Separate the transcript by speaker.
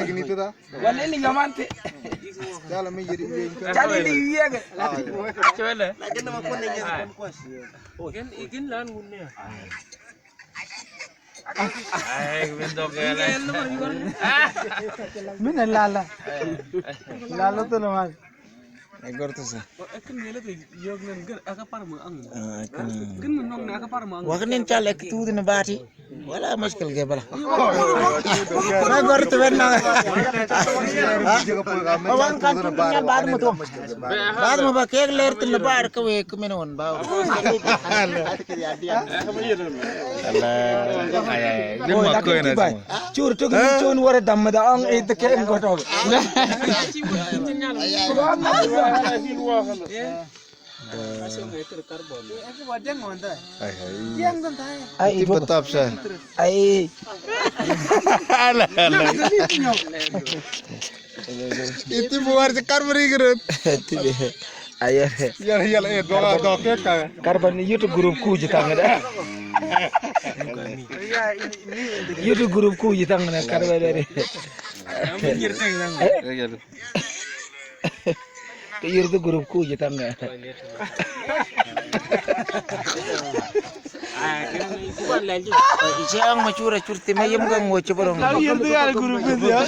Speaker 1: gini tuh dah.
Speaker 2: Wala ni ngamante.
Speaker 1: Jalan mi jadi
Speaker 2: Jadi dia ke.
Speaker 3: Coba lah.
Speaker 4: Lagi nama pun yang jadi kuas.
Speaker 3: Oh, kan ikin lan gunnya. Ay, bentuk ya lah.
Speaker 2: Mina lala. Lala tu naman.
Speaker 1: Egor tuh sih.
Speaker 3: Akan dia tu yog nan gan akapar mo ang.
Speaker 1: Kan.
Speaker 3: Gan nong na akapar mo ang.
Speaker 4: Wakanin cale itu di nebati. Wala muskil ge bala. Egor tuh benar. Awan kan tuh punya bar mo tuh. Bar mo ba kek ler tuh nebar ke we kemenon bau.
Speaker 1: Ay, dia mau kau yang nasi.
Speaker 2: Cur tu kan cun wara dam da ang itu ke engkau.
Speaker 1: Ay, itu betap sah.
Speaker 2: Ay.
Speaker 1: Itu buar cekar berigerut.
Speaker 2: Ayah.
Speaker 1: Ya, doa kek kan.
Speaker 2: Karban YouTube grup ku jitang ada. YouTube grup ku jitang na karban dari. Ke YouTube grup ku jitang na.
Speaker 4: Isi ang macura curti mayam gang wo ceborong.
Speaker 2: YouTube grup ku dia.